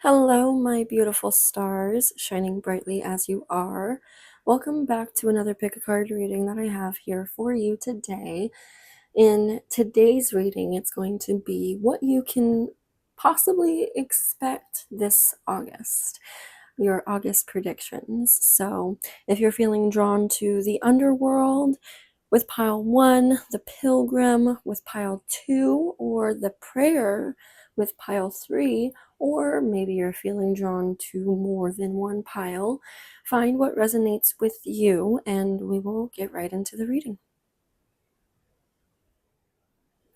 Hello, my beautiful stars, shining brightly as you are. Welcome back to another pick a card reading that I have here for you today. In today's reading, it's going to be what you can possibly expect this August, your August predictions. So, if you're feeling drawn to the underworld, with pile 1, the pilgrim with pile 2, or the prayer with pile 3, or maybe you're feeling drawn to more than one pile, find what resonates with you and we will get right into the reading.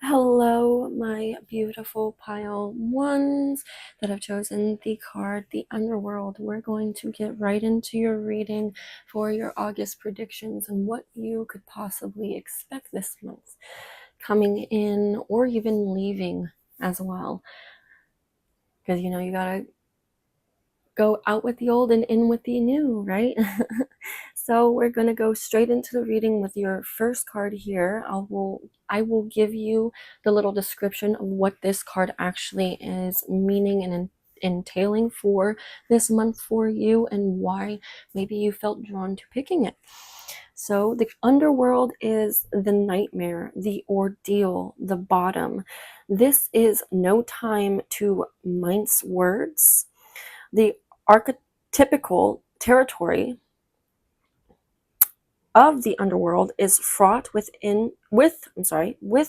Hello, my beautiful pile 1s that have chosen the card, the Underworld. We're going to get right into your reading for your August predictions and what you could possibly expect this month coming in or even leaving as well. Because, you gotta go out with the old and in with the new, right? So we're going to go straight into the reading with your first card here. I will give you the little description of what this card actually is meaning and entailing for this month for you and why maybe you felt drawn to picking it. So the underworld is the nightmare, the ordeal, the bottom. This is no time to mince words. The archetypical territory of the underworld is fraught with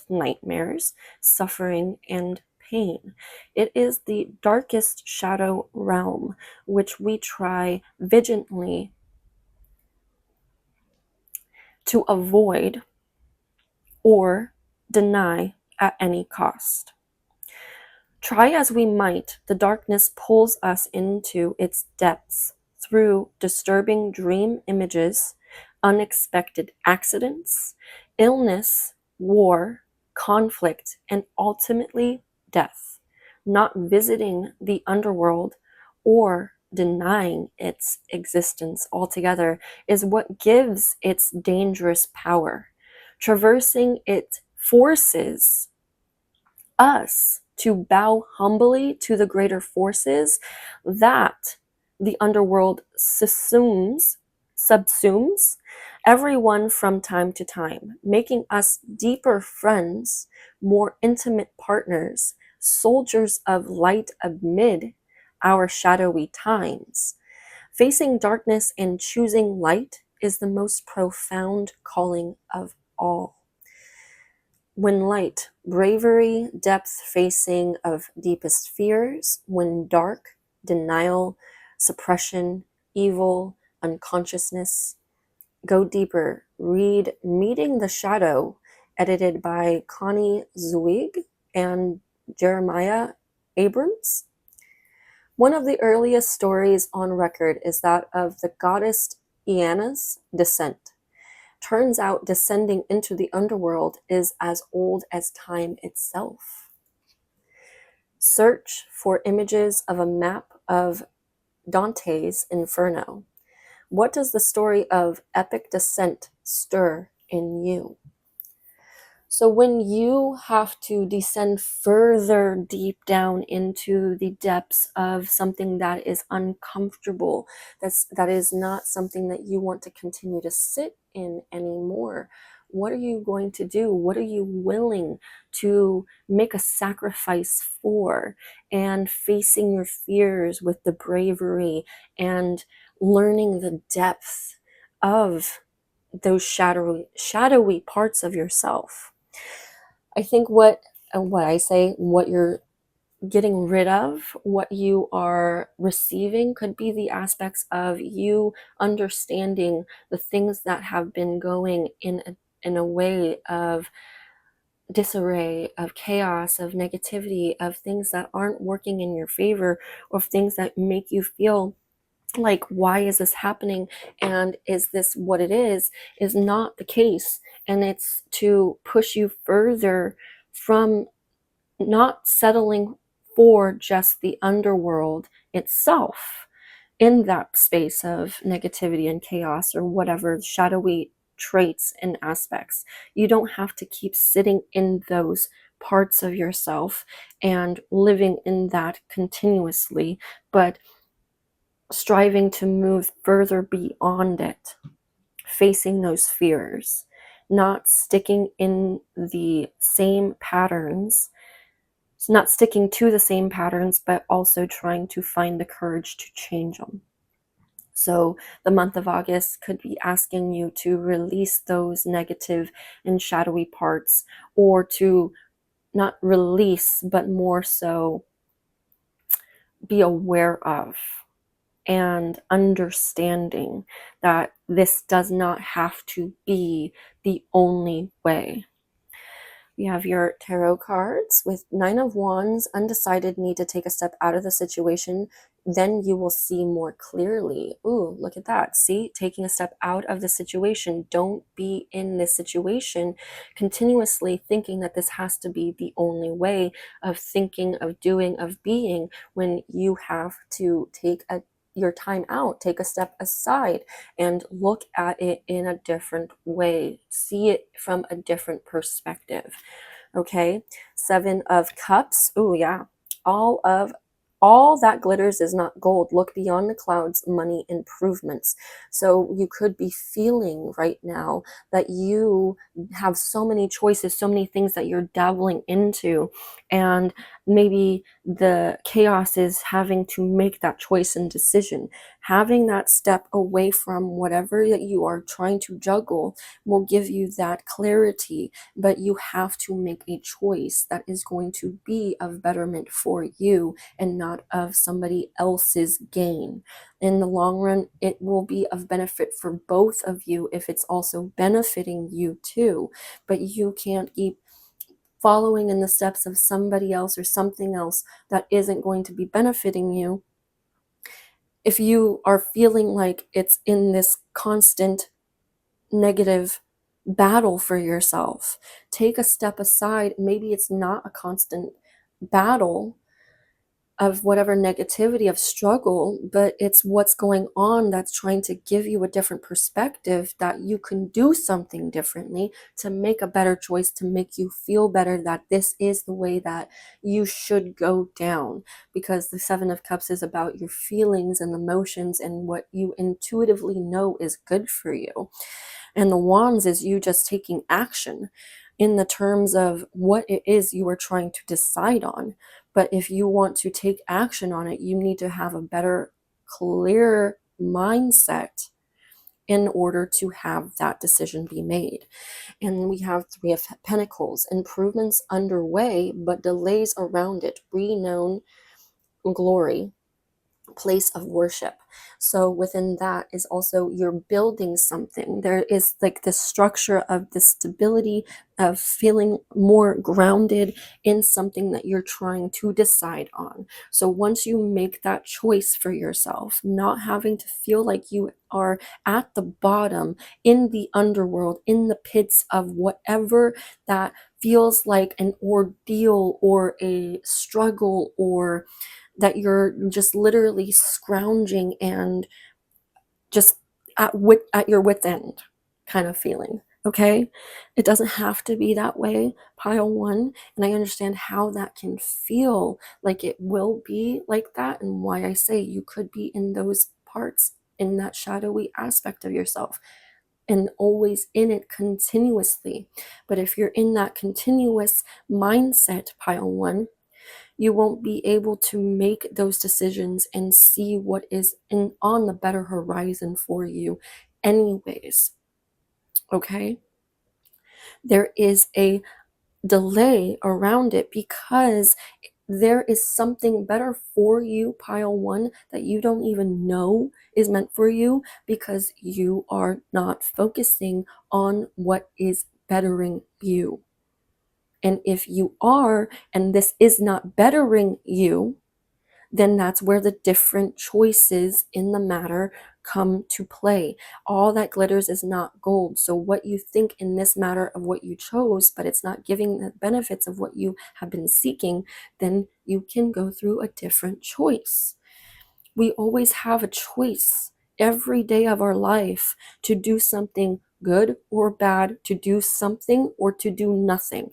nightmares, suffering, and pain. It is the darkest shadow realm, which we try vigilantly to avoid or deny at any cost. Try as we might, the darkness pulls us into its depths through disturbing dream images, unexpected accidents, illness, war, conflict, and ultimately death. Not visiting the underworld or denying its existence altogether is what gives its dangerous power. Traversing it forces us to bow humbly to the greater forces that the underworld subsumes everyone from time to time, making us deeper friends, more intimate partners, soldiers of light amid our shadowy times. Facing darkness and choosing light is the most profound calling of all. When light, bravery, depth facing of deepest fears. When dark, denial, suppression, evil, unconsciousness. Go deeper. Read Meeting the Shadow, edited by Connie Zweig and Jeremiah Abrams. One of the earliest stories on record is that of the goddess Iana's descent. Turns out descending into the underworld is as old as time itself. Search for images of a map of Dante's Inferno. What does the story of epic descent stir in you? So when you have to descend further deep down into the depths of something that is uncomfortable, that is not something that you want to continue to sit in anymore, what are you going to do? What are you willing to make a sacrifice for? And facing your fears with the bravery and learning the depth of those shadowy parts of yourself. I think what you're getting rid of, what you are receiving, could be the aspects of you understanding the things that have been going in a way of disarray, of chaos, of negativity, of things that aren't working in your favor, or things that make you feel like, why is this happening, and is this what it is not the case. And it's to push you further from not settling for just the underworld itself in that space of negativity and chaos, or whatever shadowy traits and aspects. You don't have to keep sitting in those parts of yourself and living in that continuously, but striving to move further beyond it, facing those fears, not sticking in the same patterns, not sticking to the same patterns, but also trying to find the courage to change them. So the month of August could be asking you to release those negative and shadowy parts, or to not release, but more so be aware of and understanding that this does not have to be the only way. You have your tarot cards with Nine of Wands, undecided, need to take a step out of the situation. Then you will see more clearly. Ooh, look at that. See, taking a step out of the situation. Don't be in this situation continuously thinking that this has to be the only way of thinking, of doing, of being, when you have to take your time out, take a step aside and look at it in a different way. See it from a different perspective. Okay. Seven of Cups. Oh yeah. All that glitters is not gold. Look beyond the clouds, money improvements. So you could be feeling right now that you have so many choices, so many things that you're dabbling into, and maybe the chaos is having to make that choice and decision. Having that step away from whatever that you are trying to juggle will give you that clarity, but you have to make a choice that is going to be of betterment for you and not of somebody else's gain. In the long run, it will be of benefit for both of you if it's also benefiting you too, but you can't keep following in the steps of somebody else or something else that isn't going to be benefiting you if you are feeling like it's in this constant negative battle for yourself. Take a step aside. Maybe it's not a constant battle of whatever negativity, of struggle, but it's what's going on that's trying to give you a different perspective, that you can do something differently to make a better choice, to make you feel better, that this is the way that you should go down. Because the Seven of Cups is about your feelings and emotions and what you intuitively know is good for you. And the Wands is you just taking action in the terms of what it is you are trying to decide on. But if you want to take action on it, you need to have a better, clear mindset in order to have that decision be made. And we have Three of Pentacles, improvements underway, but delays around it, renown glory, place of worship. So within that is also you're building something. There is like this structure of the stability of feeling more grounded in something that you're trying to decide on. So once you make that choice for yourself, not having to feel like you are at the bottom, in the underworld, in the pits of whatever that feels like an ordeal or a struggle, or that you're just literally scrounging and just at your wit's end kind of feeling. Okay, it doesn't have to be that way, pile one, and I understand how that can feel like it will be like that, and why I say you could be in those parts, in that shadowy aspect of yourself, and always in it continuously. But if you're in that continuous mindset, pile one, you won't be able to make those decisions and see what is on the better horizon for you anyways. Okay, there is a delay around it because there is something better for you, pile one, that you don't even know is meant for you, because you are not focusing on what is bettering you. And if you are, and this is not bettering you, then that's where the different choices in the matter come to play. All that glitters is not gold. So what you think in this matter of what you chose, but it's not giving the benefits of what you have been seeking, then you can go through a different choice. We always have a choice every day of our life to do something good or bad, to do something or to do nothing.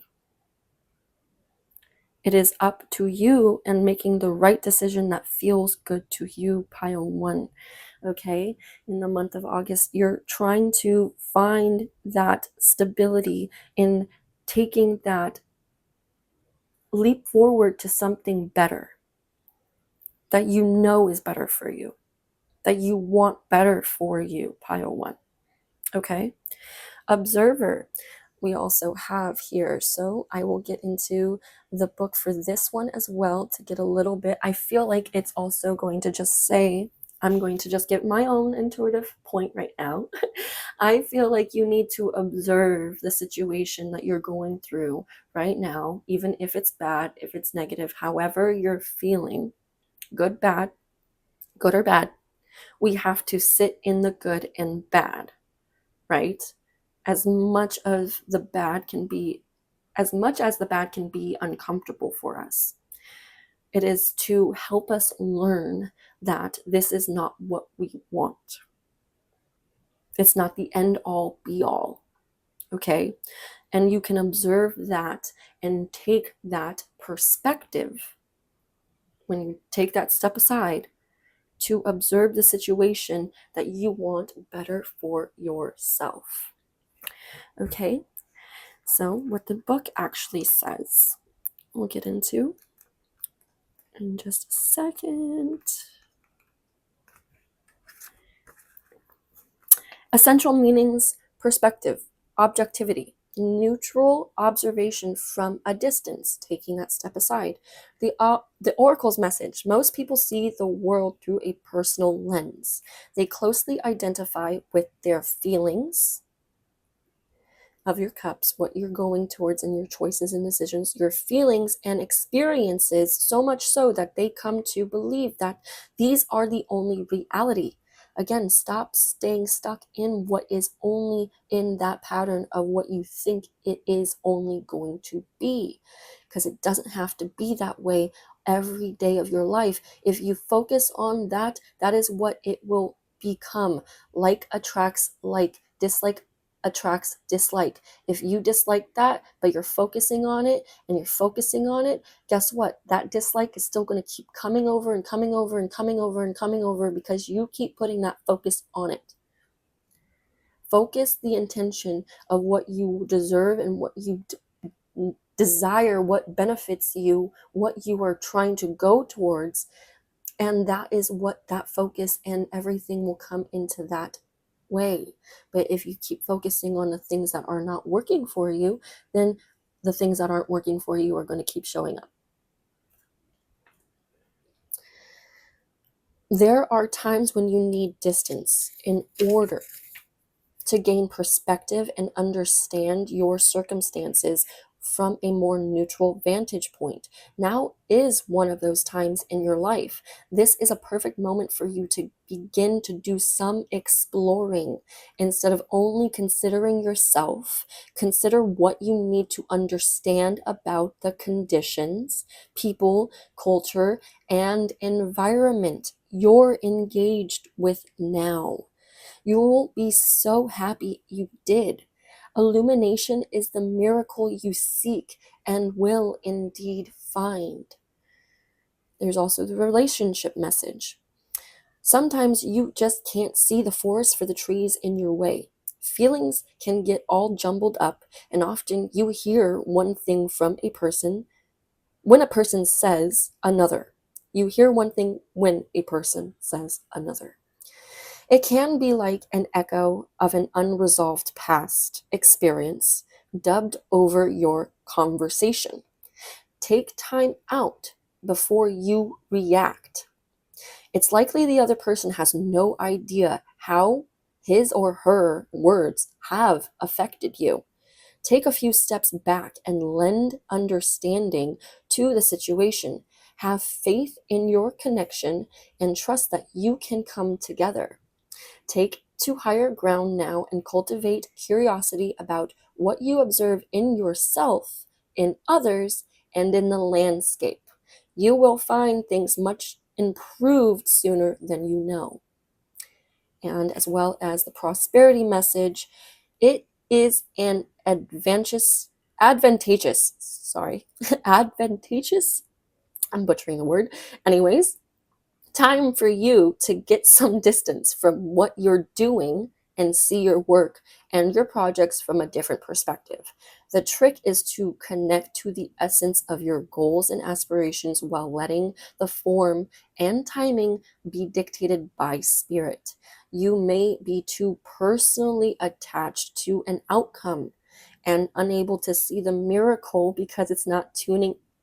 It is up to you and making the right decision that feels good to you, pile one. Okay, in the month of August, you're trying to find that stability in taking that leap forward to something better that you know is better for you, that you want better for you, pile one. Okay, observer, we also have here. So I will get into the book for this one as well to get a little bit. I feel like it's also going to just say, I'm going to just get my own intuitive point right now. I feel like you need to observe the situation that you're going through right now, even if it's bad, if it's negative, however you're feeling, good, bad, good or bad. We have to sit in the good and bad, right? As much as the bad can be uncomfortable for us. It is to help us learn that this is not what we want. It's not the end all be all. Okay? And you can observe that and take that perspective when you take that step aside to observe the situation that you want better for yourself. Okay? So, what the book actually says, we'll get into in just a second. Essential meanings: perspective, objectivity, neutral observation from a distance, taking that step aside. The oracle's message: most people see the world through a personal lens. They closely identify with their feelings of your cups, what you're going towards in your choices and decisions, your feelings and experiences, so much so that they come to believe that these are the only reality. Again, stop staying stuck in what is only in that pattern of what you think it is only going to be, because it doesn't have to be that way every day of your life. If you focus on that, that is what it will become. Like attracts like, dislike attracts dislike. If you dislike that, but you're focusing on it and you're focusing on it, guess what? That dislike is still going to keep coming over and coming over and coming over and coming over because you keep putting that focus on it. Focus the intention of what you deserve and what you desire, what benefits you, what you are trying to go towards. And that is what that focus and everything will come into that way. But if you keep focusing on the things that are not working for you, then the things that aren't working for you are going to keep showing up. There are times when you need distance in order to gain perspective and understand your circumstances from a more neutral vantage point. Now is one of those times in your life. This is a perfect moment for you to begin to do some exploring. Instead of only considering yourself, consider what you need to understand about the conditions, people, culture, and environment you're engaged with now. You will be so happy you did. Illumination is the miracle you seek and will indeed find. There's also the relationship message. Sometimes you just can't see the forest for the trees in your way. Feelings can get all jumbled up, and often you hear one thing from a person when a person says another. You hear one thing when a person says another. It can be like an echo of an unresolved past experience dubbed over your conversation. Take time out before you react. It's likely the other person has no idea how his or her words have affected you. Take a few steps back and lend understanding to the situation. Have faith in your connection and trust that you can come together. Take to higher ground now and cultivate curiosity about what you observe in yourself, in others, and in the landscape. You will find things much improved sooner than you know. And as well as the prosperity message, it is an advantageous sorry, advantageous. I'm butchering the word. Anyways, time for you to get some distance from what you're doing and see your work and your projects from a different perspective. The trick is to connect to the essence of your goals and aspirations while letting the form and timing be dictated by spirit. You may be too personally attached to an outcome and unable to see the miracle because it's not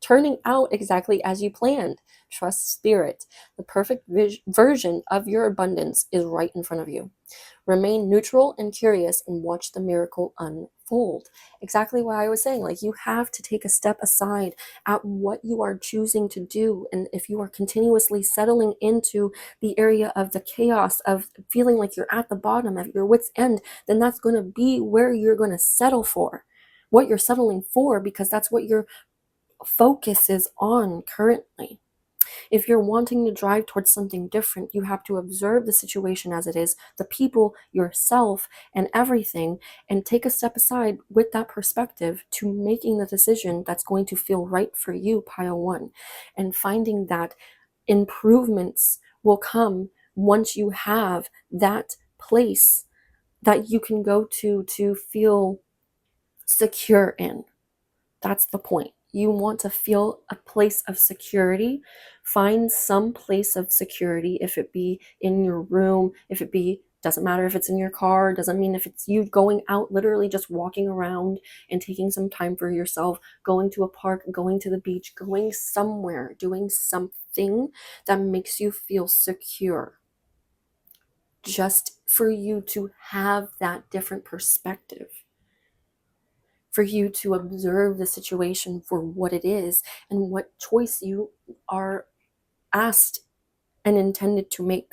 turning out exactly as you planned. Trust spirit. The perfect version of your abundance is right in front of you. Remain neutral and curious and watch the miracle unfold. Exactly what I was saying. Like, you have to take a step aside at what you are choosing to do. And if you are continuously settling into the area of the chaos of feeling like you're at the bottom, at your wit's end, then that's going to be where you're going to settle for. What you're settling for, because that's what your focus is on currently. If you're wanting to drive towards something different, you have to observe the situation as it is, the people, yourself, and everything, and take a step aside with that perspective to making the decision that's going to feel right for you, pile one, and finding that improvements will come once you have that place that you can go to feel secure in. That's the point. You want to feel a place of security. Find some place of security, if it be in your room, if it be, doesn't matter if it's in your car, doesn't mean if it's you going out, literally just walking around and taking some time for yourself, going to a park, going to the beach, going somewhere, doing something that makes you feel secure. Just for you to have that different perspective, for you to observe the situation for what it is and what choice you are asked and intended to make.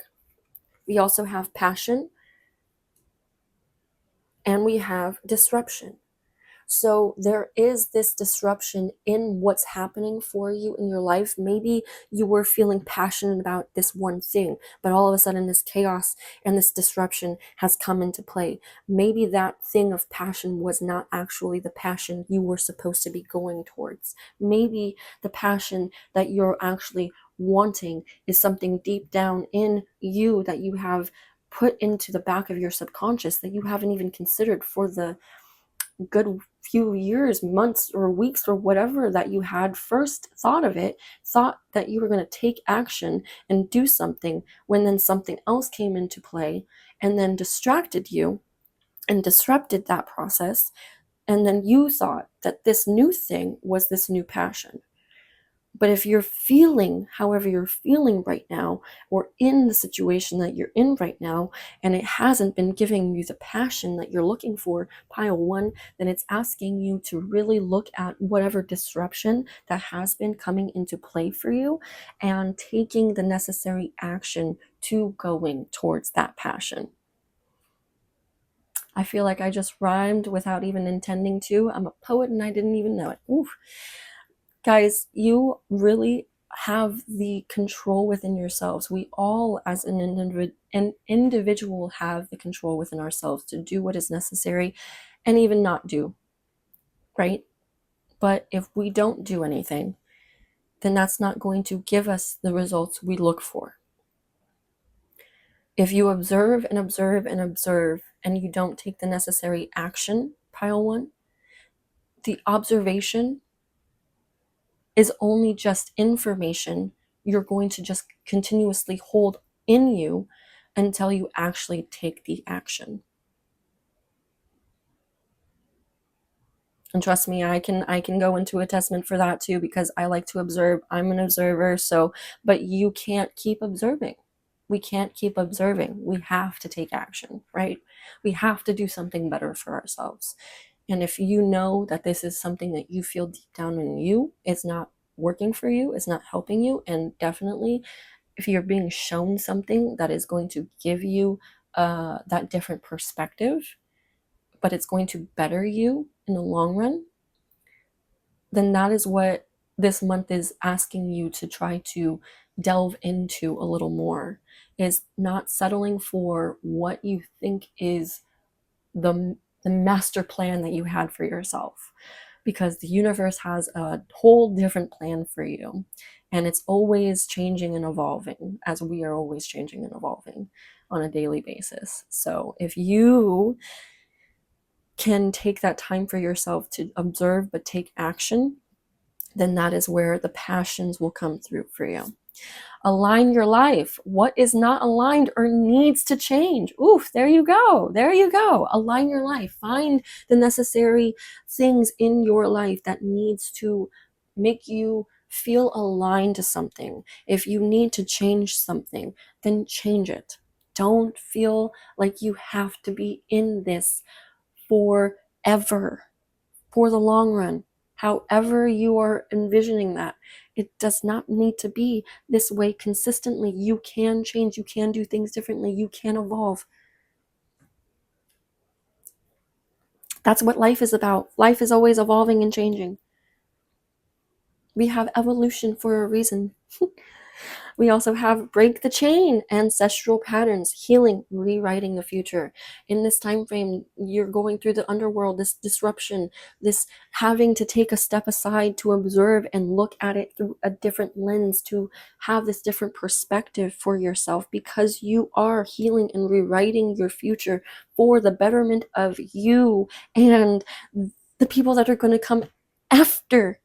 We also have passion and we have disruption. So there is this disruption in what's happening for you in your life. Maybe you were feeling passionate about this one thing, but all of a sudden this chaos and this disruption has come into play. Maybe that thing of passion was not actually the passion you were supposed to be going towards. Maybe the passion that you're actually wanting is something deep down in you that you have put into the back of your subconscious that you haven't even considered for the good few years, months, or weeks, or whatever that you had first thought of it, thought that you were going to take action and do something, when then something else came into play and then distracted you and disrupted that process. And then you thought that this new thing was this new passion. But if you're feeling however you're feeling right now, or in the situation that you're in right now, and it hasn't been giving you the passion that you're looking for, pile one, then it's asking you to really look at whatever disruption that has been coming into play for you and taking the necessary action to going towards that passion. I feel like I just rhymed without even intending to. I'm a poet and I didn't even know it. Oof. Guys, you really have the control within yourselves. We all, as an individual, have the control within ourselves to do what is necessary and even not do, right? But if we don't do anything, then that's not going to give us the results we look for. If you observe and observe and observe and you don't take the necessary action, pile one, the observation is only just information you're going to just continuously hold in you until you actually take the action. And trust me, I can go into a testament for that too, because I like to observe. I'm an observer. So, but you can't keep observing. We can't keep observing. We have to take action, right? We have to do something better for ourselves. And if you know that this is something that you feel deep down in you, it's not working for you, it's not helping you, and definitely if you're being shown something that is going to give you that different perspective, but it's going to better you in the long run, then that is what this month is asking you to try to delve into a little more, is not settling for what you think is the master plan that you had for yourself. because the universe has a whole different plan for you, and it's always changing and evolving, as we are always changing and evolving on a daily basis. So if you can take that time for yourself to observe but take action, then that is where the passions will come through for you. Align your life. What is not aligned or needs to change? Oof, there you go. There you go. Align your life. Find the necessary things in your life that needs to make you feel aligned to something. If you need to change something, then change it. Don't feel like you have to be in this forever, for the long run. However you are envisioning that, it does not need to be this way consistently. You can change, you can do things differently, you can evolve. That's what life is about. Life is always evolving and changing. We have evolution for a reason. We also have break the chain, ancestral patterns, healing, rewriting the future. In this time frame, you're going through the underworld, this disruption, this having to take a step aside to observe and look at it through a different lens, to have this different perspective for yourself, because you are healing and rewriting your future for the betterment of you and the people that are going to come after,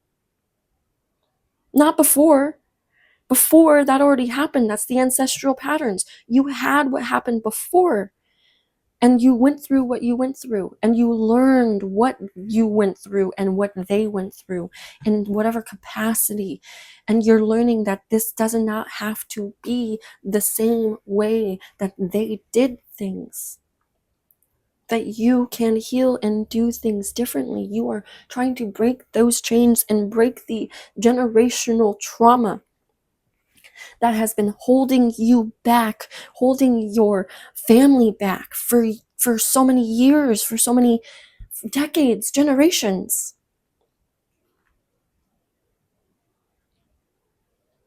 not before. Before that already happened. That's the ancestral patterns. You had what happened before, and you went through what you went through, and you learned what you went through and what they went through in whatever capacity. And you're learning that this does not have to be the same way that they did things, that you can heal and do things differently. You are trying to break those chains and break the generational trauma that has been holding you back, holding your family back for so many years, for so many decades, generations.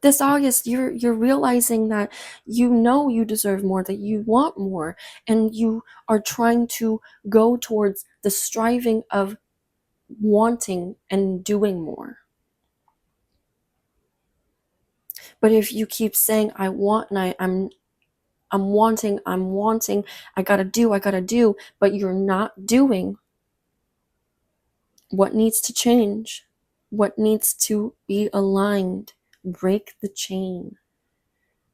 This August, you're realizing that you know you deserve more, that you want more, and you are trying to go towards the striving of wanting and doing more. But if you keep saying I want and I'm wanting, I gotta do, but you're not doing, what needs to change, what needs to be aligned, break the chain,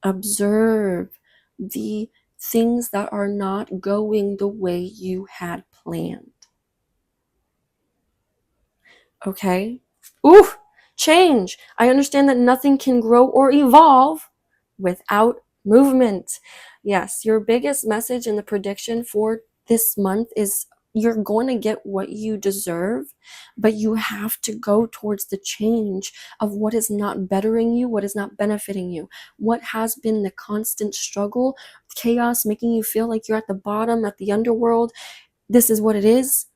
observe the things that are not going the way you had planned. Okay? Ooh, change. I understand that nothing can grow or evolve without movement. Yes, your biggest message in the prediction for this month is you're going to get what you deserve, but you have to go towards the change of what is not bettering you, what is not benefiting you, what has been the constant struggle, chaos, making you feel like you're at the bottom, at the underworld. This is what it is.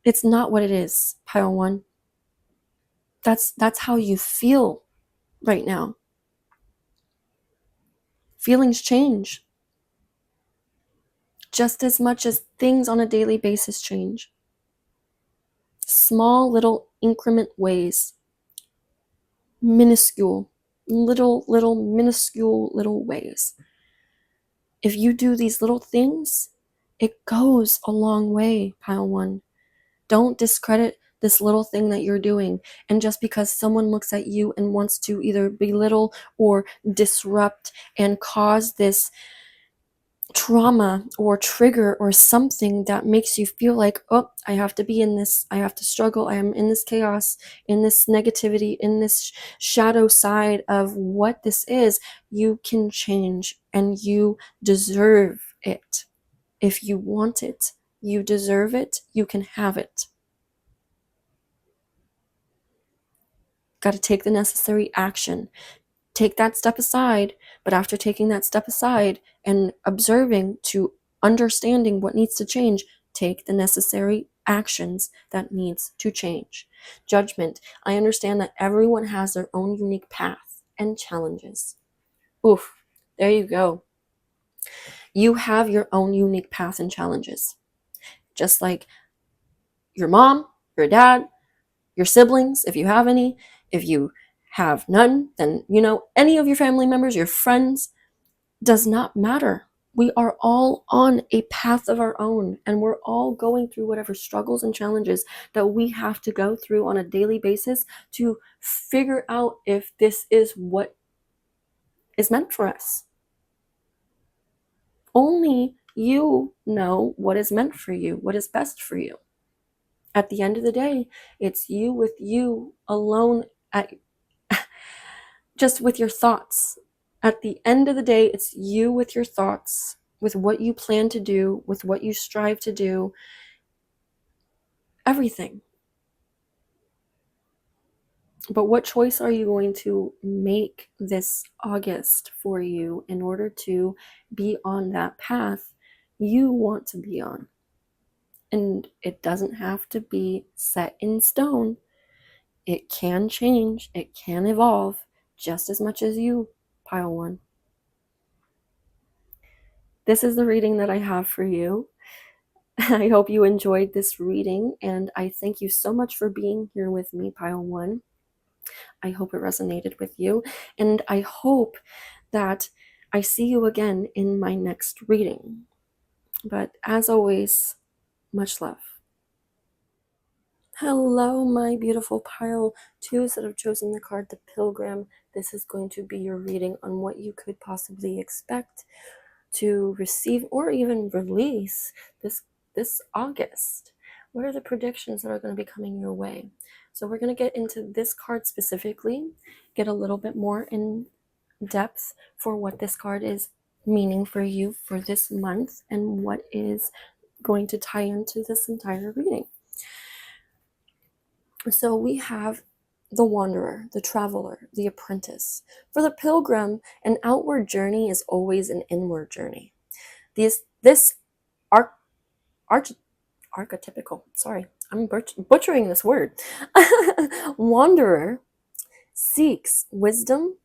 It's not what it is, pile one. That's how you feel right now. Feelings change just as much as things on a daily basis change. Small little increment ways, minuscule, minuscule little ways. If you do these little things, it goes a long way, pile one. Don't discredit this little thing that you're doing. And just because someone looks at you and wants to either belittle or disrupt and cause this trauma or trigger or something that makes you feel like, oh, I have to be in this, I have to struggle, I am in this chaos, in this negativity, in this shadow side of what this is, you can change and you deserve it. If you want it, you deserve it, you can have it. Got to take the necessary action. Take that step aside, but after taking that step aside and observing to understanding what needs to change, take the necessary actions that needs to change. Judgment. I understand that everyone has their own unique path and challenges. Oof, there you go. You have your own unique path and challenges. Just like your mom, your dad, your siblings, if you have any. If you have none, then, any of your family members, your friends, does not matter. We are all on a path of our own, and we're all going through whatever struggles and challenges that we have to go through on a daily basis to figure out if this is what is meant for us. Only you know what is meant for you, what is best for you. At the end of the day, it's you with you alone, just with your thoughts. At the end of the day, it's you with your thoughts, with what you plan to do, with what you strive to do, everything. But what choice are you going to make this August for you in order to be on that path you want to be on? And it doesn't have to be set in stone. It can change, it can evolve just as much as you, pile one. This is the reading that I have for you. I hope you enjoyed this reading, and I thank you so much for being here with me, pile one. I hope it resonated with you, and I hope that I see you again in my next reading. But as always, much love. Hello, my beautiful pile twos that have chosen the card The Pilgrim. This is going to be your reading on what you could possibly expect to receive or even release this August. What are the predictions that are going to be coming your way? So we're going to get into this card specifically, get a little bit more in depth for what this card is meaning for you for this month and what is going to tie into this entire reading. So we have the wanderer, the traveler, the apprentice. For the pilgrim, an outward journey is always an inward journey. This archetypical, sorry, I'm butchering this word. Wanderer seeks wisdom,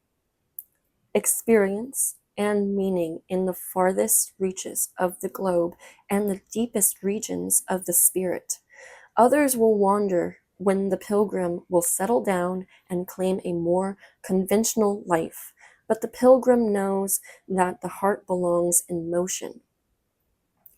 experience, and meaning in the farthest reaches of the globe and the deepest regions of the spirit. Others will wander when the pilgrim will settle down and claim a more conventional life. But the pilgrim knows that the heart belongs in motion.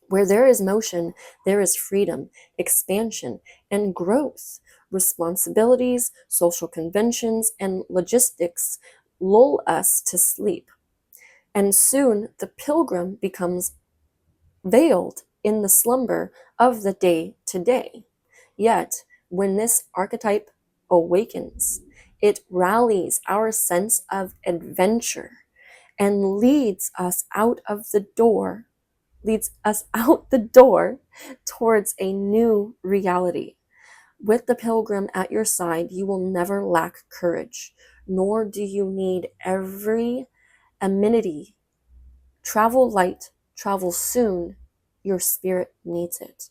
Where there is motion, there is freedom, expansion, and growth. Responsibilities, social conventions, and logistics lull us to sleep. And soon the pilgrim becomes veiled in the slumber of the day to day. Yet, when this archetype awakens, it rallies our sense of adventure and leads us out the door towards a new reality. With the pilgrim at your side, you will never lack courage, nor do you need every amenity. Travel light, travel soon, your spirit needs it.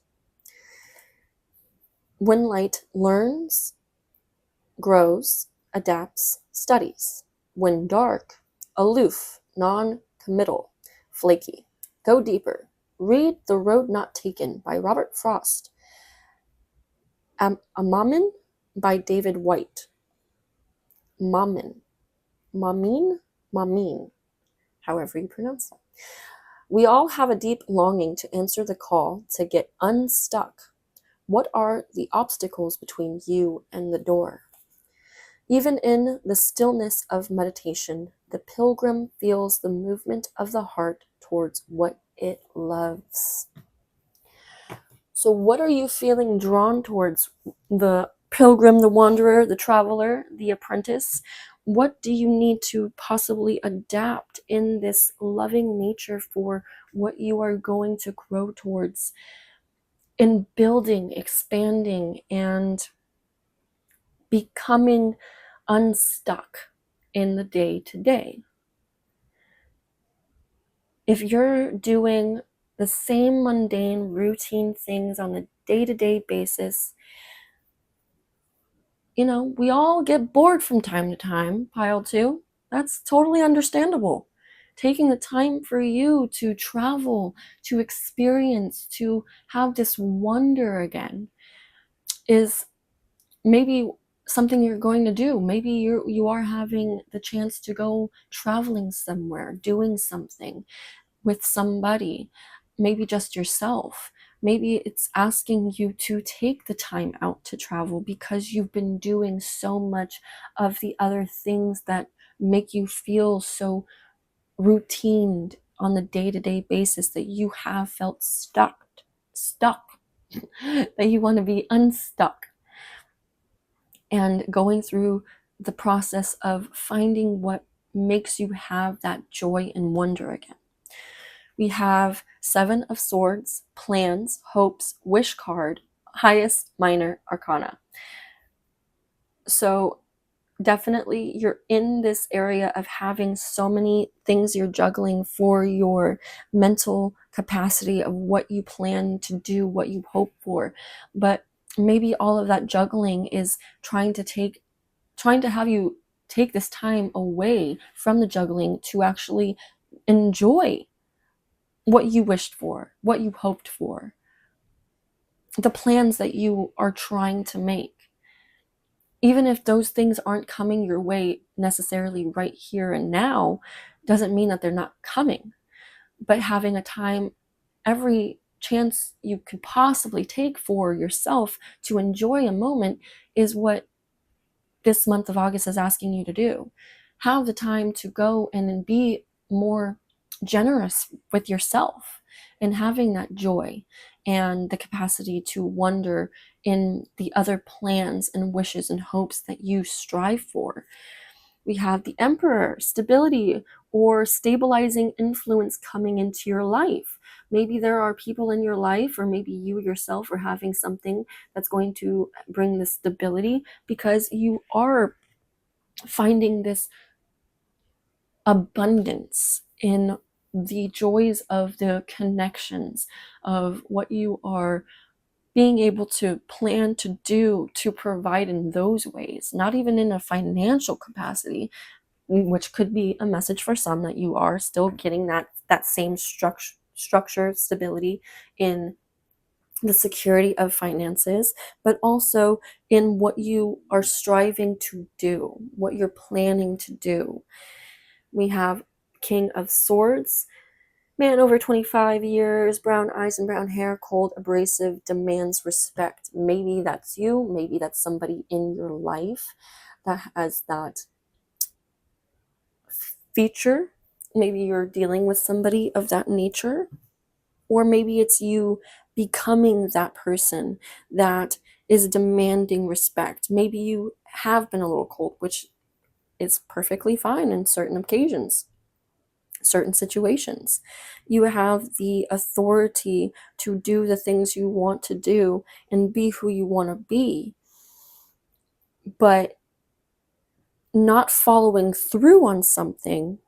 When light learns, grows, adapts, studies. When dark, aloof, non-committal, flaky. Go deeper. Read The Road Not Taken by Robert Frost. Mamin by David White. Mamin, however you pronounce that. We all have a deep longing to answer the call to get unstuck. What are the obstacles between you and the door? Even in the stillness of meditation, the pilgrim feels the movement of the heart towards what it loves. So what are you feeling drawn towards? The pilgrim, the wanderer, the traveler, the apprentice? What do you need to possibly adapt in this loving nature for what you are going to grow towards in building, expanding, and becoming unstuck in the day to day? If you're doing the same mundane, routine things on a day-to-day basis, we all get bored from time to time, pile two. That's totally understandable. Taking the time for you to travel, to experience, to have this wonder again is maybe something you're going to do. Maybe you are having the chance to go traveling somewhere, doing something with somebody, maybe just yourself. Maybe it's asking you to take the time out to travel because you've been doing so much of the other things that make you feel so routined on the day-to-day basis that you have felt stuck, that you want to be unstuck, and going through the process of finding what makes you have that joy and wonder again. We have Seven of Swords, plans, hopes, wish card, highest minor arcana. So definitely you're in this area of having so many things you're juggling for your mental capacity of what you plan to do, what you hope for. But maybe all of that juggling is trying to have you take this time away from the juggling to actually enjoy what you wished for, what you hoped for, the plans that you are trying to make. Even if those things aren't coming your way necessarily right here and now, doesn't mean that they're not coming. But having a time, every chance you could possibly take for yourself to enjoy a moment is what this month of August is asking you to do. Have the time to go and be more generous with yourself and having that joy and the capacity to wonder in the other plans and wishes and hopes that you strive for. We have the Emperor, stability or stabilizing influence coming into your life. Maybe there are people in your life, or maybe you yourself are having something that's going to bring the stability because you are finding this abundance in the joys of the connections of what you are being able to plan to do to provide in those ways, not even in a financial capacity, which could be a message for some that you are still getting that same structure, stability in the security of finances, but also in what you are striving to do, what you're planning to do. We have King of Swords, man over 25 years, brown eyes and brown hair, cold, abrasive, demands respect. Maybe that's you, maybe that's somebody in your life that has that feature. Maybe you're dealing with somebody of that nature, or maybe it's you becoming that person that is demanding respect. Maybe you have been a little cold, which is perfectly fine in certain occasions, certain situations. You have the authority to do the things you want to do and be who you want to be, but not following through on something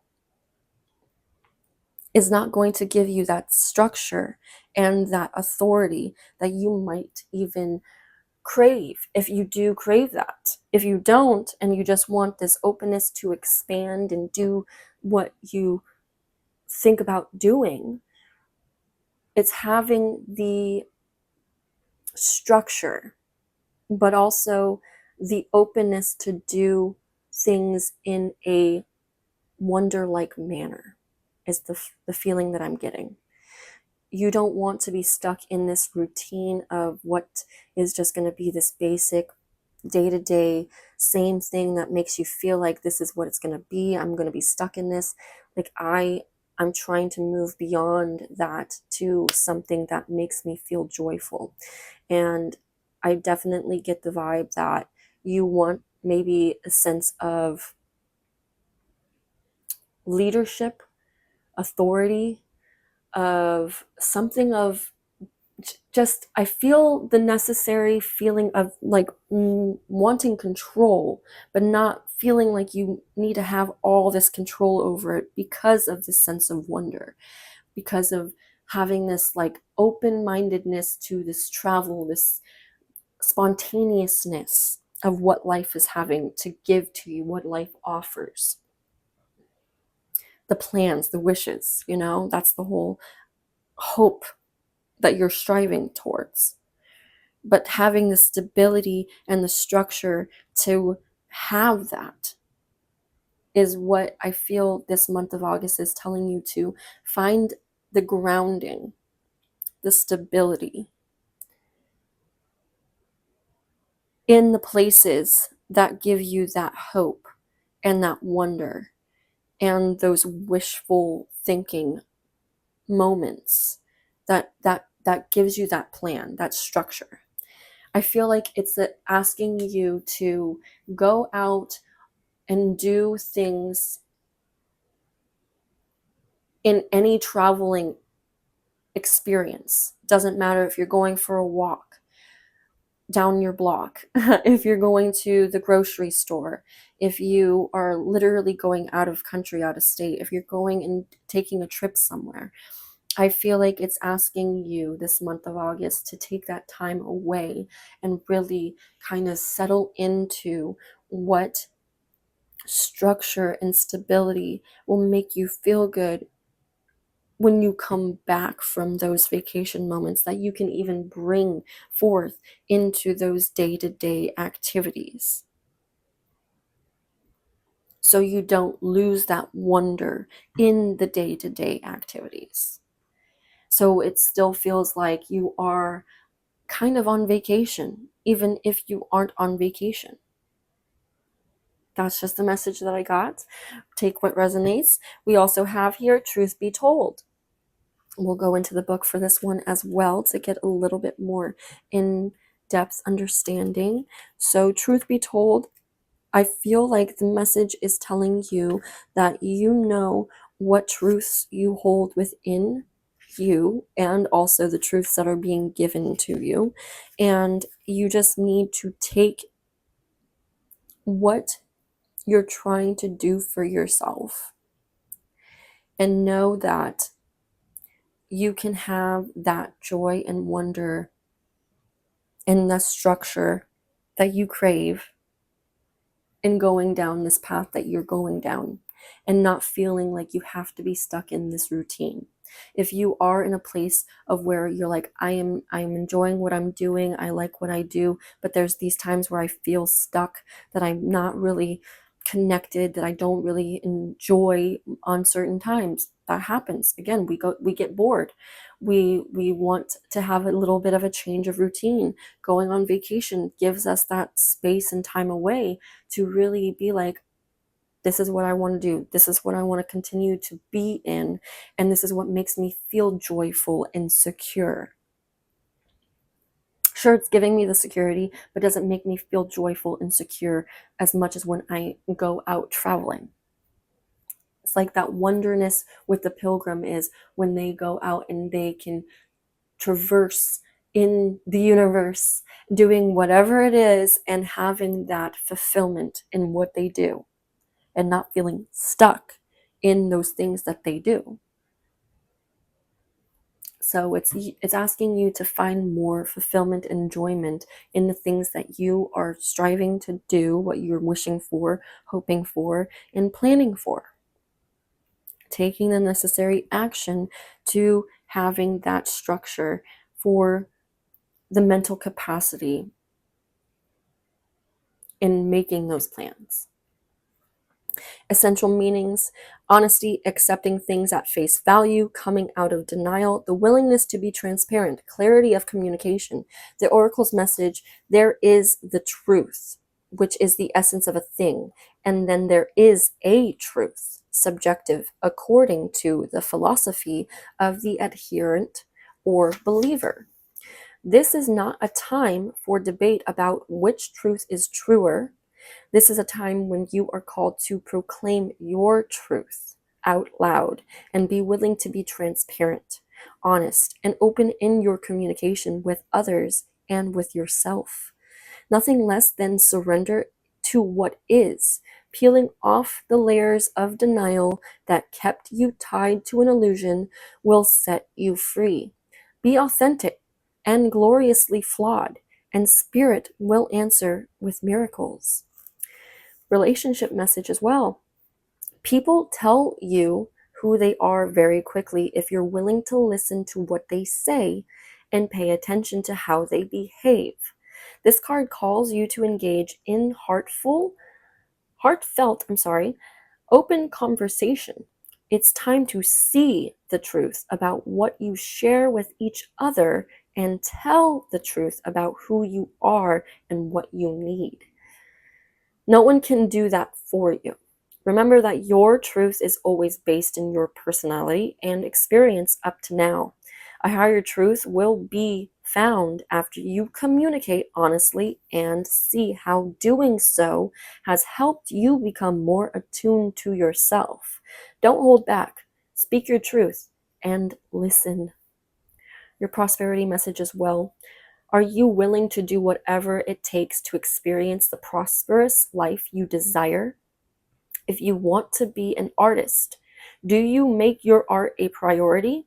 is not going to give you that structure and that authority that you might even crave, if you do crave that. If you don't, and you just want this openness to expand and do what you think about doing, it's having the structure, but also the openness to do things in a wonder-like manner is the feeling that I'm getting. You don't want to be stuck in this routine of what is just going to be this basic day-to-day same thing that makes you feel like this is what it's going to be. I'm going to be stuck in this. Like I'm trying to move beyond that to something that makes me feel joyful. And I definitely get the vibe that you want maybe a sense of leadership, authority, of something of just, I feel the necessary feeling of like wanting control, but not feeling like you need to have all this control over it because of this sense of wonder, because of having this like open-mindedness to this travel, this spontaneousness of what life is having to give to you, what life offers. The plans, the wishes, that's the whole hope that you're striving towards. but having the stability and the structure to have that is what I feel this month of August is telling you to find the grounding, the stability in the places that give you that hope and that wonder and those wishful thinking moments that gives you that plan, that structure. I feel like it's asking you to go out and do things in any traveling experience. Doesn't matter if you're going for a walk down your block, if you're going to the grocery store, if you are literally going out of country, out of state, if you're going and taking a trip somewhere. I feel like it's asking you this month of August to take that time away and really kind of settle into what structure and stability will make you feel good when you come back from those vacation moments, that you can even bring forth into those day-to-day activities. So you don't lose that wonder in the day-to-day activities. So it still feels like you are kind of on vacation, even if you aren't on vacation. That's just the message that I got. Take what resonates. We also have here Truth Be Told. We'll go into the book for this one as well to get a little bit more in-depth understanding. So truth be told, I feel like the message is telling you that you know what truths you hold within you and also the truths that are being given to you. And you just need to take what you're trying to do for yourself and know that you can have that joy and wonder and the structure that you crave in going down this path that you're going down and not feeling like you have to be stuck in this routine. If you are in a place of where you're like, I'm enjoying what I'm doing, I like what I do, but there's these times where I feel stuck, that I'm not really connected, that I don't really enjoy on certain times. That happens. Again, we get bored. We want to have a little bit of a change of routine. Going on vacation gives us that space and time away to really be like, this is what I want to do. This is what I want to continue to be in. And this is what makes me feel joyful and secure. Sure, it's giving me the security, but doesn't make me feel joyful and secure as much as when I go out traveling. It's like that wonderness with the pilgrim is when they go out and they can traverse in the universe, doing whatever it is and having that fulfillment in what they do and not feeling stuck in those things that they do. So it's asking you to find more fulfillment and enjoyment in the things that you are striving to do, what you're wishing for, hoping for, and planning for. Taking the necessary action to having that structure for the mental capacity in making those plans. Essential meanings: honesty, accepting things at face value, coming out of denial, the willingness to be transparent, clarity of communication. The oracle's message: there is the truth, which is the essence of a thing, and then there is a truth, subjective, according to the philosophy of the adherent or believer. This is not a time for debate about which truth is truer. This is a time when you are called to proclaim your truth out loud and be willing to be transparent, honest, and open in your communication with others and with yourself. Nothing less than surrender to what is, peeling off the layers of denial that kept you tied to an illusion will set you free. Be authentic and gloriously flawed, and spirit will answer with miracles. Relationship message as well. People tell you who they are very quickly if you're willing to listen to what they say and pay attention to how they behave. This card calls you to engage in heartfelt, open conversation. It's time to see the truth about what you share with each other and tell the truth about who you are and what you need. No one can do that for you. Remember that your truth is always based in your personality and experience up to now. A higher truth will be found after you communicate honestly and see how doing so has helped you become more attuned to yourself. Don't hold back. Speak your truth and listen. Your prosperity message as well. Are you willing to do whatever it takes to experience the prosperous life you desire? If you want to be an artist, do you make your art a priority?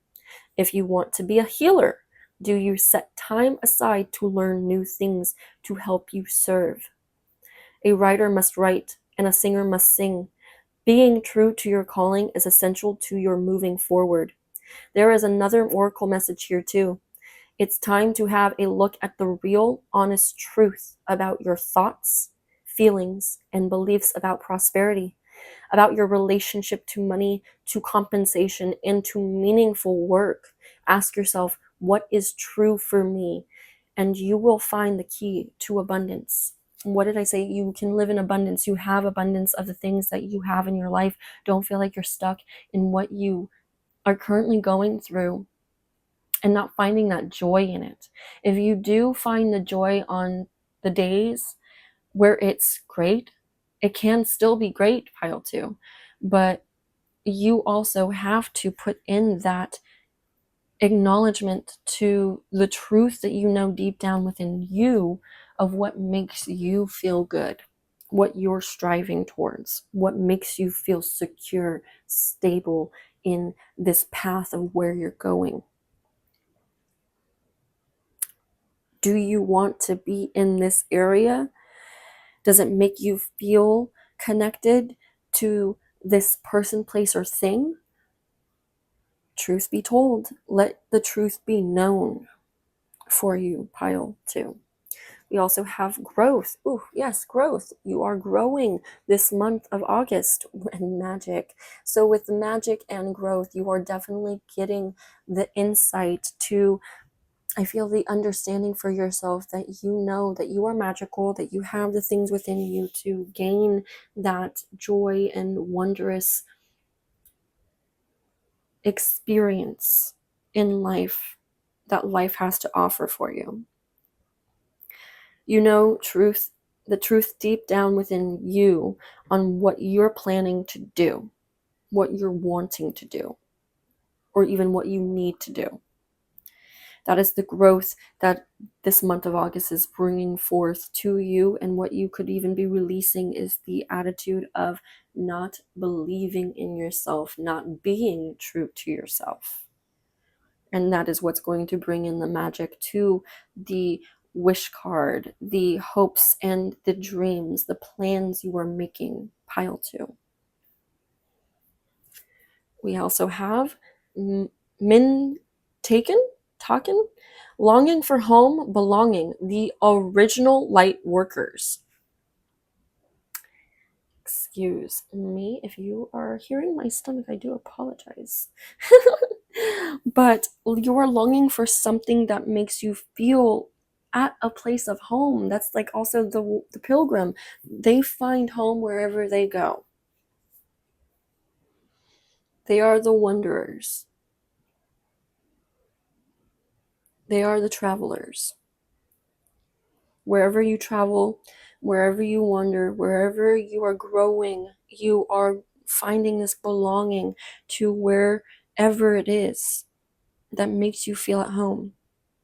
If you want to be a healer, do you set time aside to learn new things to help you serve? A writer must write and a singer must sing. Being true to your calling is essential to your moving forward. There is another oracle message here too. It's time to have a look at the real, honest truth about your thoughts, feelings, and beliefs about prosperity, about your relationship to money, to compensation, and to meaningful work. Ask yourself, what is true for me? And you will find the key to abundance. What did I say? You can live in abundance. You have abundance of the things that you have in your life. Don't feel like you're stuck in what you are currently going through and not finding that joy in it. If you do find the joy on the days where it's great, it can still be great, pile two. But you also have to put in that acknowledgement to the truth that you know deep down within you of what makes you feel good, what you're striving towards, what makes you feel secure, stable in this path of where you're going. Do you want to be in this area? Does it make you feel connected to this person, place, or thing? Truth be told, let the truth be known for you, pile two. We also have growth. Ooh, yes, growth. You are growing this month of August and magic. So with magic and growth, you are definitely getting the insight to, I feel, the understanding for yourself that you know that you are magical, that you have the things within you to gain that joy and wondrous experience in life that life has to offer for you. You know the truth deep down within you on what you're planning to do, what you're wanting to do, or even what you need to do. That is the growth that this month of August is bringing forth to you. And what you could even be releasing is the attitude of not believing in yourself, not being true to yourself. And that is what's going to bring in the magic to the wish card, the hopes and the dreams, the plans you are making, pile two. We also have Taken, longing for home, belonging, the original light workers. Excuse me if you are hearing my stomach, I do apologize. But you are longing for something that makes you feel at a place of home. That's like also the pilgrim. They find home wherever they go. They are the wanderers. They are the travelers. Wherever you travel, wherever you wander, wherever you are growing, you are finding this belonging to wherever it is that makes you feel at home.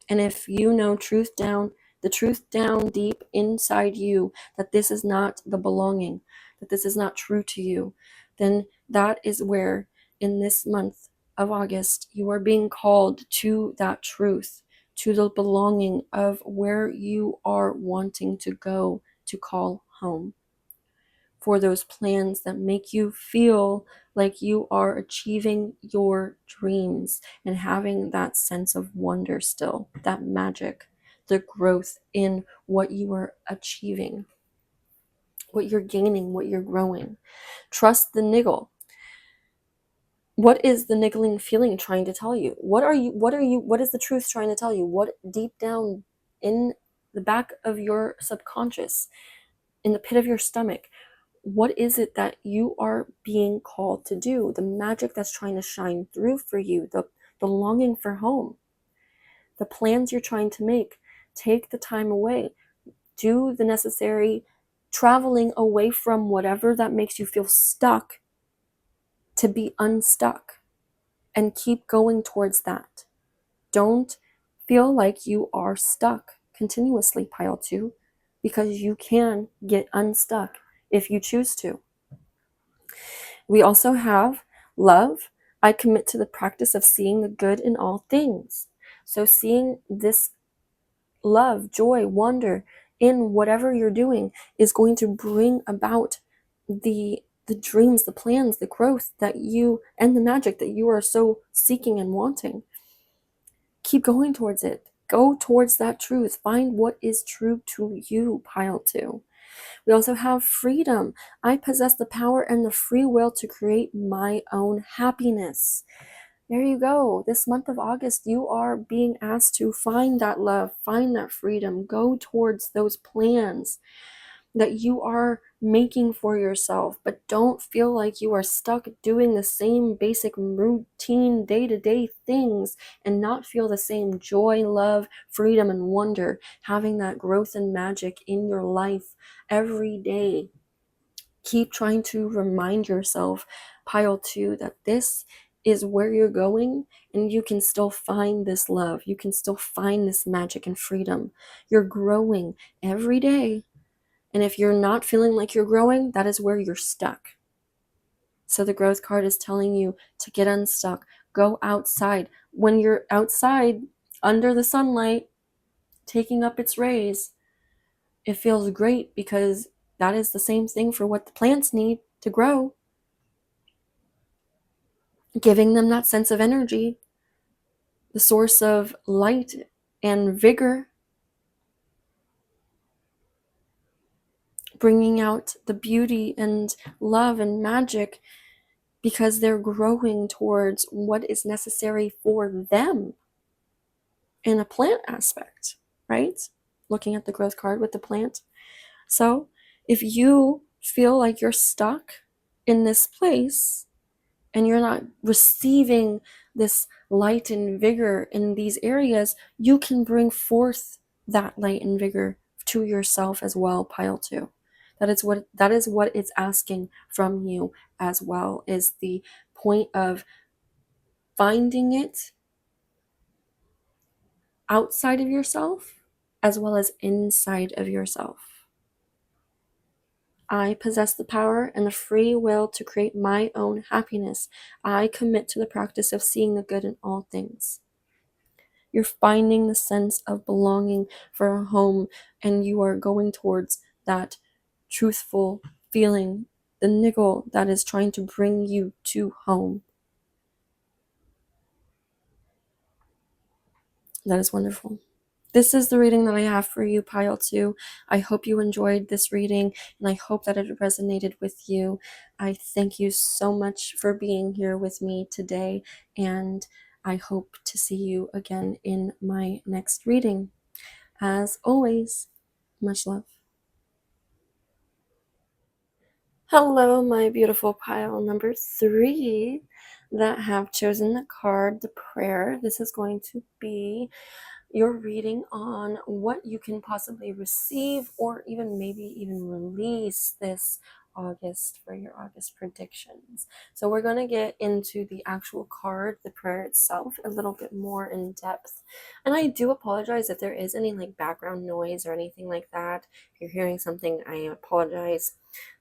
And if you know the truth down deep inside you, that this is not the belonging, that this is not true to you, then that is where in this month of August, you are being called to that truth, to the belonging of where you are wanting to go to call home. for those plans that make you feel like you are achieving your dreams and having that sense of wonder still, that magic, the growth in what you are achieving, what you're gaining, what you're growing. Trust the niggle. What is the niggling feeling trying to tell you? What is the truth trying to tell you? What deep down in the back of your subconscious, in the pit of your stomach, what is it that you are being called to do? The magic that's trying to shine through for you, the longing for home, the plans you're trying to make. Take the time away. Do the necessary traveling away from whatever that makes you feel stuck to be unstuck, and keep going towards that. Don't feel like you are stuck continuously, pile 2, because you can get unstuck if you choose to. We also have love. I commit to the practice of seeing the good in all things. So seeing this love, joy, wonder in whatever you're doing is going to bring about the dreams, the plans, the growth that you, and the magic that you are so seeking and wanting. Keep going towards it. Go towards that truth. Find what is true to you, pile 2. We also have freedom. I possess the power and the free will to create my own happiness. There you go. This month of August, you are being asked to find that love, find that freedom, go towards those plans that you are making for yourself, but don't feel like you are stuck doing the same basic routine day-to-day things and not feel the same joy, love, freedom, and wonder, having that growth and magic in your life every day. Keep trying to remind yourself, pile 2, that this is where you're going, and you can still find this love. You can still find this magic and freedom. You're growing every day. And if you're not feeling like you're growing, that is where you're stuck. So the growth card is telling you to get unstuck. Go outside. When you're outside under the sunlight, taking up its rays, it feels great because that is the same thing for what the plants need to grow. Giving them that sense of energy, the source of light and vigor, bringing out the beauty and love and magic, because they're growing towards what is necessary for them in a plant aspect, right? Looking at the growth card with the plant. So if you feel like you're stuck in this place and you're not receiving this light and vigor in these areas, you can bring forth that light and vigor to yourself as well, pile 2. That is what it's asking from you as well, is the point of finding it outside of yourself as well as inside of yourself. I possess the power and the free will to create my own happiness. I commit to the practice of seeing the good in all things. You're finding the sense of belonging for a home, and you are going towards that truthful feeling, the niggle that is trying to bring you to home. That is wonderful. This is the reading that I have for you, pile 2. I hope you enjoyed this reading, and I hope that it resonated with you. I thank you so much for being here with me today, and I hope to see you again in my next reading. As always, much love. Hello, my beautiful pile number 3 that have chosen the card, the prayer. This is going to be your reading on what you can possibly receive or maybe even release this August for your August predictions. So we're going to get into the actual card, the prayer itself, a little bit more in depth. And I do apologize if there is any background noise or anything like that. If you're hearing something, I apologize.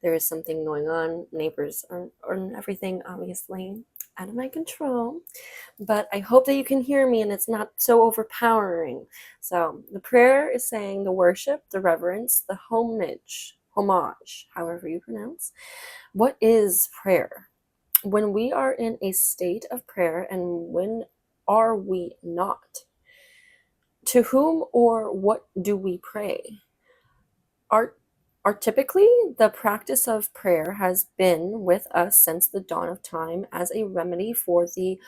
There is something going on. Neighbors or everything, obviously out of my control, but I hope that you can hear me and it's not so overpowering. So the prayer is saying the worship, the reverence, the homage, homage, however you pronounce. What is prayer? When we are in a state of prayer, and when are we not? To whom or what do we pray? Typically, the practice of prayer has been with us since the dawn of time as a remedy for the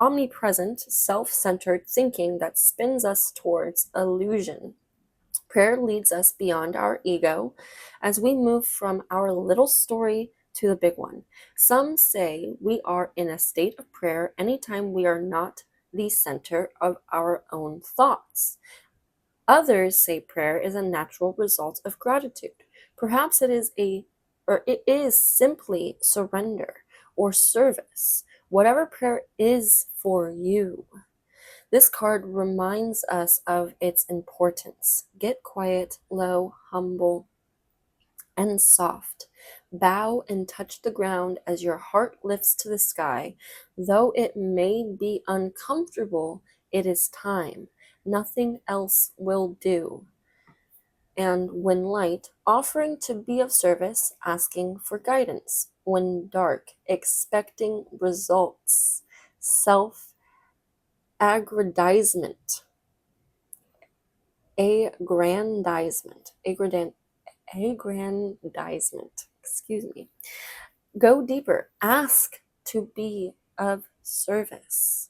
omnipresent, self-centered thinking that spins us towards illusion. Prayer leads us beyond our ego as we move from our little story to the big one. Some say we are in a state of prayer anytime we are not the center of our own thoughts. Others say prayer is a natural result of gratitude. Perhaps it is simply surrender or service, whatever prayer is for you. This card reminds us of its importance. Get quiet, low, humble, and soft. Bow and touch the ground as your heart lifts to the sky. Though it may be uncomfortable, it is time. Nothing else will do. And when light, offering to be of service, asking for guidance. When dark, expecting results. Self aggrandizement. Aggrandizement. Excuse me. Go deeper. Ask to be of service.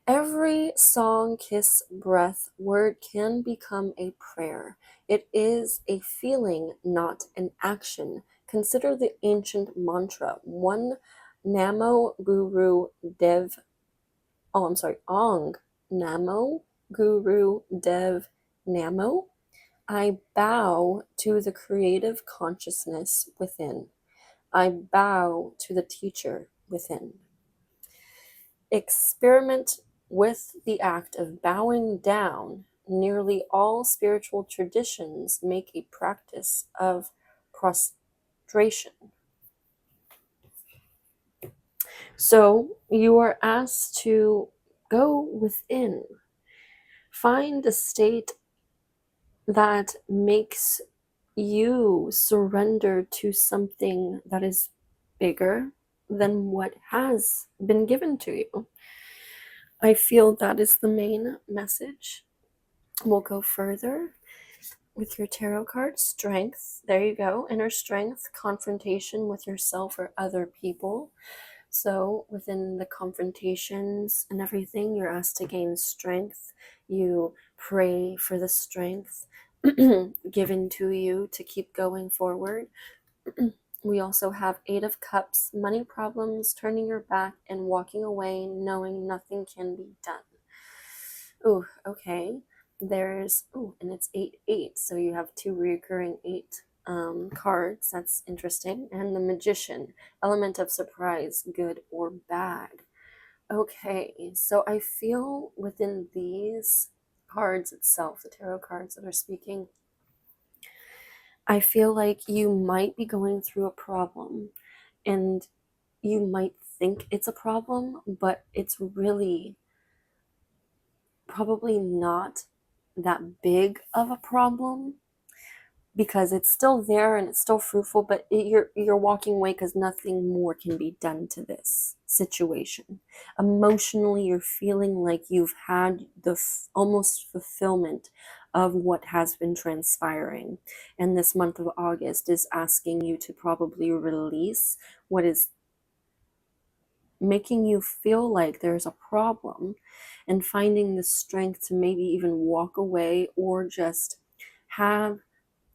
Every song, kiss, breath, word can become a prayer. It is a feeling, not an action. Consider the ancient mantra. One Namo Guru Dev. Ong Namo Guru Dev Namo. I bow to the creative consciousness within. I bow to the teacher within. Experiment with the act of bowing down. Nearly all spiritual traditions make a practice of prostration. So you are asked to go within. Find the state that makes you surrender to something that is bigger than what has been given to you. I feel that is the main message. We'll go further with your tarot card. Strength. There you go. Inner strength, confrontation with yourself or other people. So within the confrontations and everything, you're asked to gain strength. You pray for the strength given to you to keep going forward. We also have Eight of Cups, money problems, turning your back and walking away, knowing nothing can be done. Ooh, okay. And it's 8-8, so you have two reoccurring 8 cards. That's interesting. And the Magician, element of surprise, good or bad. Okay, so I feel within these cards itself, the tarot cards that are speaking, I feel like you might be going through a problem, and you might think it's a problem, but it's really probably not that big of a problem, because it's still there and it's still fruitful, but you're walking away because nothing more can be done to this situation. Emotionally, you're feeling like you've had the almost fulfillment of what has been transpiring, and this month of August is asking you to probably release what is making you feel like there's a problem, and finding the strength to maybe even walk away or just have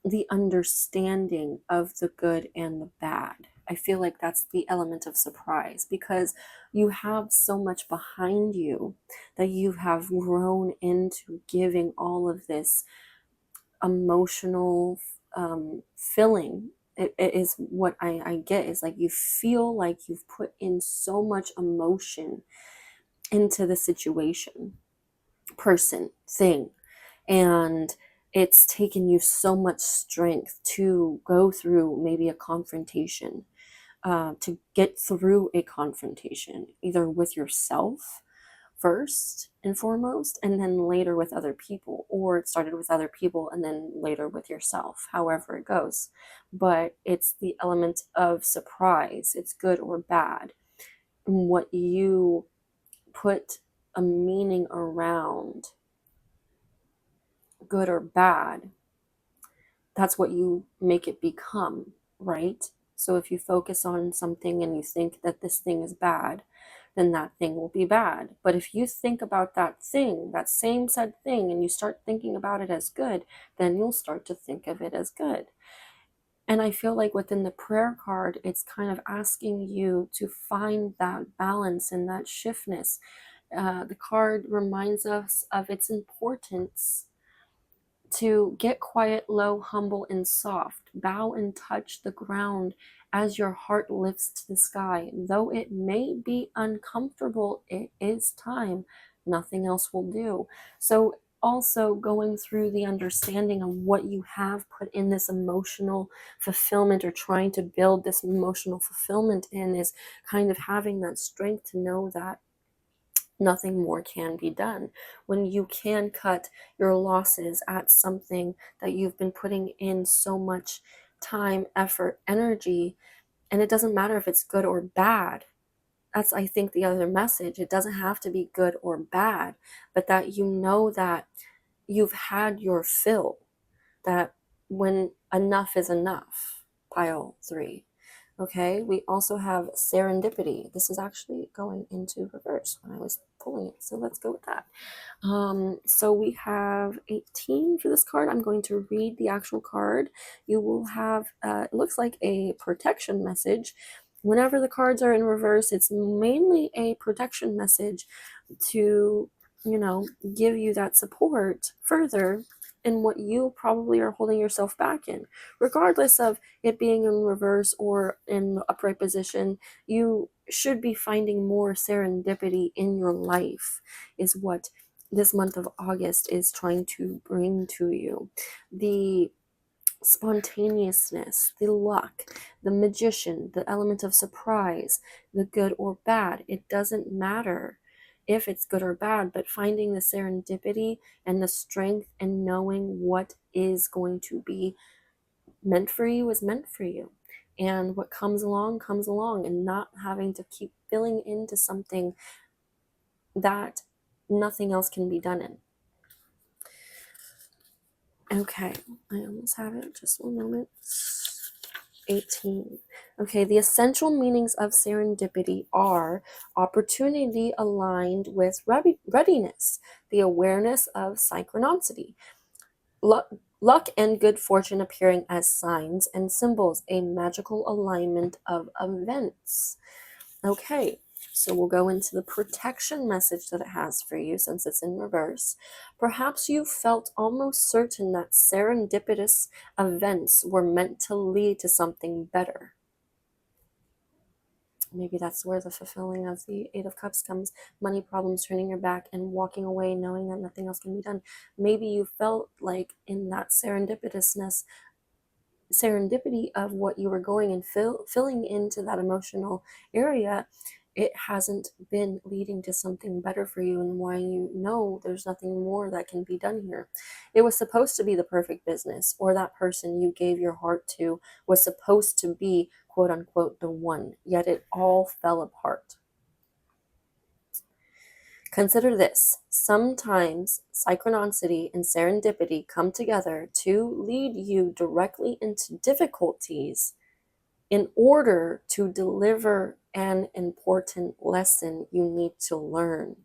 the understanding of the good and the bad. I feel like that's the element of surprise, because you have so much behind you that you have grown into giving all of this emotional filling. It is what I get, is like you feel like you've put in so much emotion into the situation, person, thing, and it's taken you so much strength to go through maybe a confrontation, to get through a confrontation, either with yourself, first and foremost, and then later with other people, or it started with other people and then later with yourself, however it goes. But it's the element of surprise. It's good or bad. And what you put a meaning around, good or bad, that's what you make it become, right? So if you focus on something and you think that this thing is bad, then that thing will be bad. But if you think about that thing, that same said thing, and you start thinking about it as good, then you'll start to think of it as good. And I feel like within the prayer card, it's kind of asking you to find that balance and that shiftness. The card reminds us of its importance to get quiet, low, humble, and soft. Bow and touch the ground as your heart lifts to the sky. Though it may be uncomfortable, it is time. Nothing else will do. So also going through the understanding of what you have put in this emotional fulfillment, or trying to build this emotional fulfillment in, is kind of having that strength to know that nothing more can be done. When you can cut your losses at something that you've been putting in so much time, effort, energy, and it doesn't matter if it's good or bad. That's, I think, the other message. It doesn't have to be good or bad, but that you know that you've had your fill, that when enough is enough. Pile 3. Okay, we also have serendipity. This is actually going into reverse when I was pulling it, so let's go with that. So we have 18 for this card. I'm going to read the actual card. You will have, it looks like a protection message. Whenever the cards are in reverse, it's mainly a protection message to, give you that support further in what you probably are holding yourself back in. Regardless of it being in reverse or in the upright position, you should be finding more serendipity in your life, is what this month of August is trying to bring to you. The spontaneousness, the luck, the magician, the element of surprise, the good or bad. It doesn't matter if it's good or bad, but finding the serendipity and the strength and knowing what is going to be meant for you is meant for you. And what comes along, and not having to keep filling into something that nothing else can be done in. Okay, I almost have it. Just one moment. 18. Okay, the essential meanings of serendipity are opportunity aligned with readiness, the awareness of synchronicity, luck and good fortune appearing as signs and symbols, a magical alignment of events. Okay, so we'll go into the protection message that it has for you since it's in reverse. Perhaps you felt almost certain that serendipitous events were meant to lead to something better. Maybe that's where the fulfilling of the Eight of Cups comes. Money problems, turning your back and walking away knowing that nothing else can be done. Maybe you felt like in that serendipity of what you were going and filling into that emotional area, it hasn't been leading to something better for you, and why you know there's nothing more that can be done here. It was supposed to be the perfect business, or that person you gave your heart to was supposed to be, quote unquote, the one, yet it all fell apart. Consider this. Sometimes synchronicity and serendipity come together to lead you directly into difficulties in order to deliver an important lesson you need to learn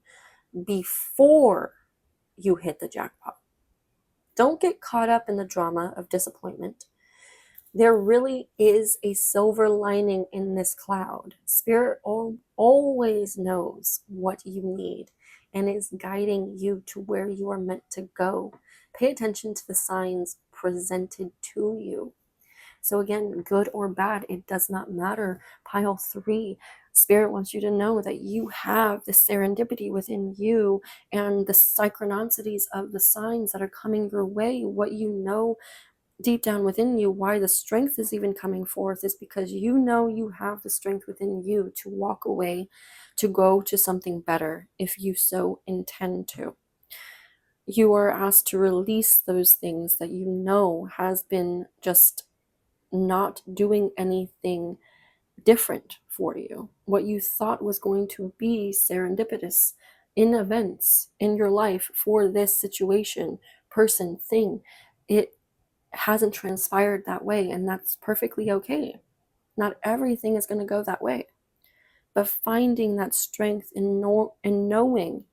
before you hit the jackpot. Don't get caught up in the drama of disappointment. There really is a silver lining in this cloud. Spirit always knows what you need and is guiding you to where you are meant to go. Pay attention to the signs presented to you. So again, good or bad, it does not matter. Pile 3, Spirit wants you to know that you have the serendipity within you and the synchronicities of the signs that are coming your way. What you know deep down within you, why the strength is even coming forth, is because you know you have the strength within you to walk away, to go to something better if you so intend to. You are asked to release those things that you know has been just not doing anything different for you. What you thought was going to be serendipitous in events in your life for this situation, person, thing, it hasn't transpired that way, and that's perfectly okay. Not everything is going to go that way, but finding that strength in knowing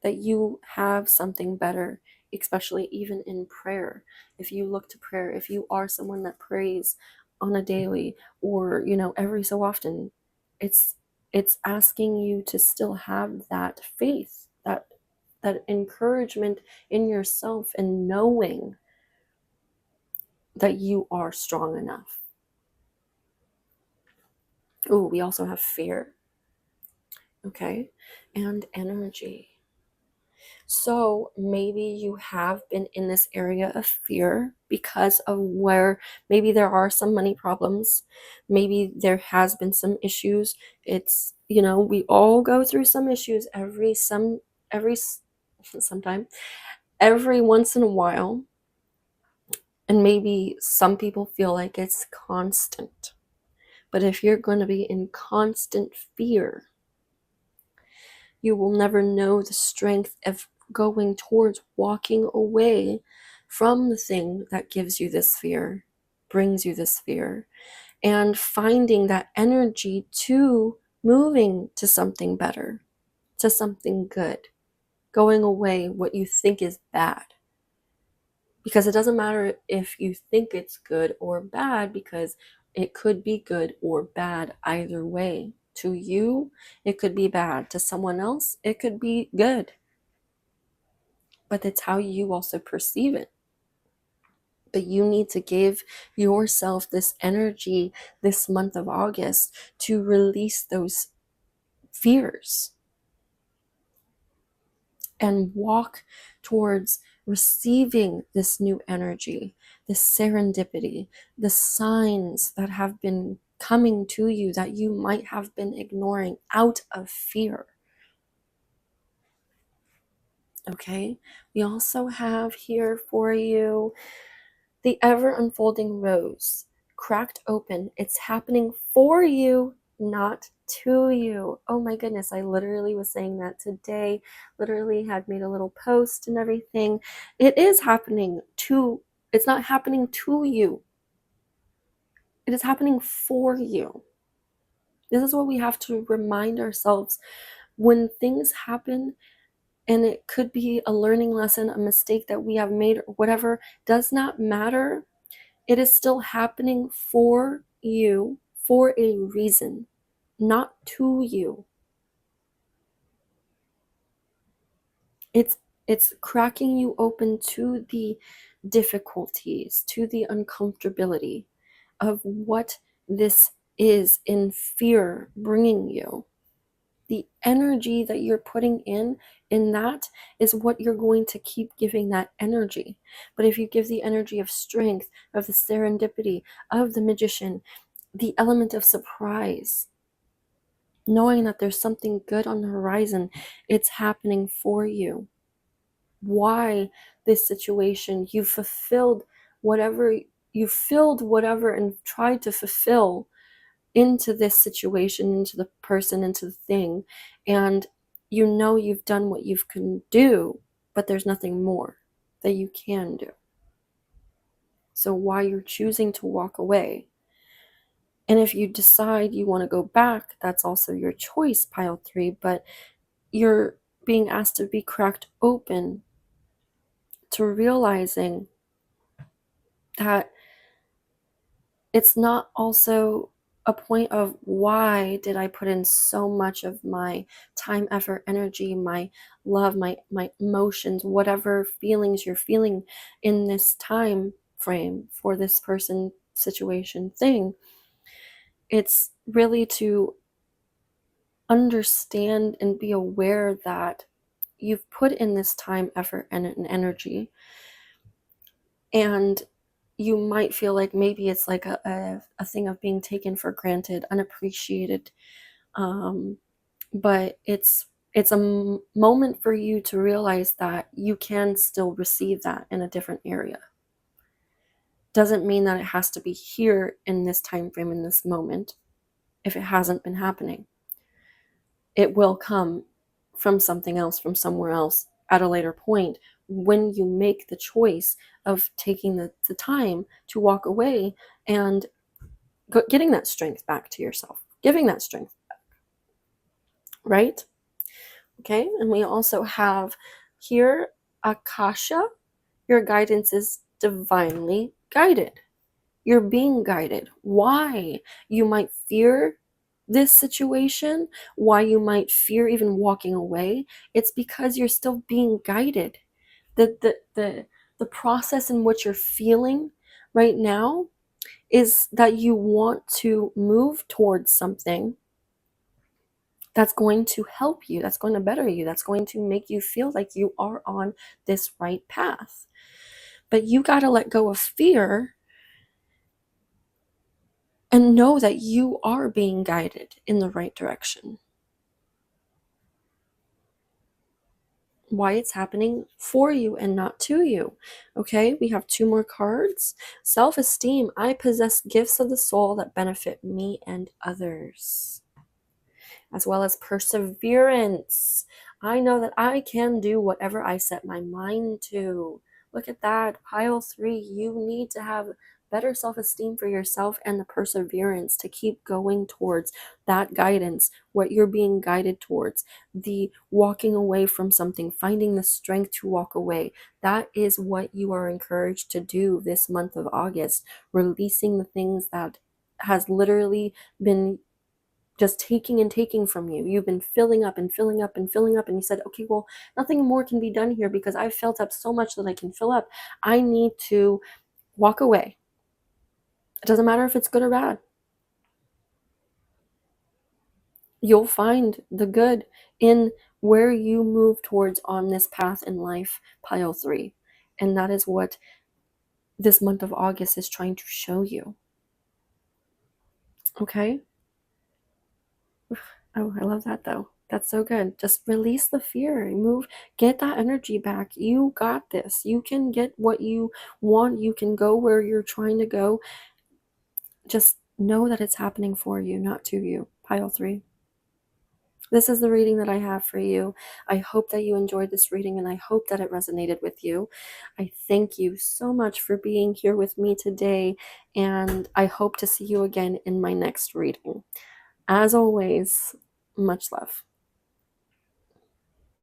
that you have something better, especially even in prayer. If you look to prayer, if you are someone that prays on a daily or, every so often, it's asking you to still have that faith, that encouragement in yourself, and knowing that you are strong enough. Oh, we also have fear. Okay. And energy. So maybe you have been in this area of fear because of where maybe there are some money problems. Maybe there has been some issues. It's, we all go through some issues sometime, every once in a while. And maybe some people feel like it's constant. But if you're going to be in constant fear, you will never know the strength of going towards walking away from the thing that gives you this fear, brings you this fear, and finding that energy to moving to something better, to something good, going away what you think is bad. Because it doesn't matter if you think it's good or bad, because it could be good or bad either way. To you, it could be bad. To someone else, it could be good. But it's how you also perceive it. But you need to give yourself this energy this month of August to release those fears and walk towards receiving this new energy, this serendipity, the signs that have been coming to you that you might have been ignoring out of fear. Okay, we also have here for you the ever unfolding rose, cracked open. It's happening for you, not to you. Oh my goodness, I literally was saying that today, literally had made a little post and everything. It is happening it's not happening to you. It is happening for you. This is what we have to remind ourselves when things happen. And it could be a learning lesson, a mistake that we have made, or whatever, does not matter. It is still happening for you for a reason, not to you. It's cracking you open to the difficulties, to the uncomfortability of what this is in fear bringing you. The energy that you're putting in that is what you're going to keep giving that energy. But if you give the energy of strength, of the serendipity, of the magician, the element of surprise, knowing that there's something good on the horizon, it's happening for you. Why this situation? You filled whatever and tried to fulfill into this situation, into the person, into the thing, and you've done what you can do, but there's nothing more that you can do. So why you're choosing to walk away, and if you decide you want to go back, that's also your choice, pile 3, but you're being asked to be cracked open to realizing that it's not also a point of why did I put in so much of my time, effort, energy, my love, my emotions, whatever feelings you're feeling in this time frame for this person, situation, thing. It's really to understand and be aware that you've put in this time, effort, and energy, and you might feel like maybe it's like a thing of being taken for granted, unappreciated, but it's a moment for you to realize that you can still receive that in a different area. Doesn't mean that it has to be here in this time frame, in this moment, if it hasn't been happening. It will come from something else, from somewhere else at a later point, when you make the choice of taking the time to walk away and getting that strength back to yourself, giving that strength back, right? Okay, and we also have here Akasha. Your guidance is divinely guided. You're being guided. Why you might fear this situation, why you might fear even walking away, it's because you're still being guided. The process in which you're feeling right now is that you want to move towards something that's going to help you, that's going to better you, that's going to make you feel like you are on this right path. But you got to let go of fear and know that you are being guided in the right direction. Why it's happening for you and not to you. Okay, we have 2 more cards. Self-esteem. I possess gifts of the soul that benefit me and others. As well as perseverance. I know that I can do whatever I set my mind to. Look at that. Pile 3. You need to have better self-esteem for yourself and the perseverance to keep going towards that guidance, what you're being guided towards, the walking away from something, finding the strength to walk away. That is what you are encouraged to do this month of August, releasing the things that has literally been just taking and taking from you. You've been filling up and filling up and filling up, and you said, okay, well, nothing more can be done here because I've filled up so much that I can fill up. I need to walk away. It doesn't matter if it's good or bad. You'll find the good in where you move towards on this path in life, pile 3. And that is what this month of August is trying to show you. Okay? Oh, I love that though. That's so good. Just release the fear. Move, get that energy back. You got this. You can get what you want. You can go where you're trying to go. Just know that it's happening for you, not to you. Pile 3. This is the reading that I have for you. I hope that you enjoyed this reading and I hope that it resonated with you. I thank you so much for being here with me today, and I hope to see you again in my next reading. As always, much love.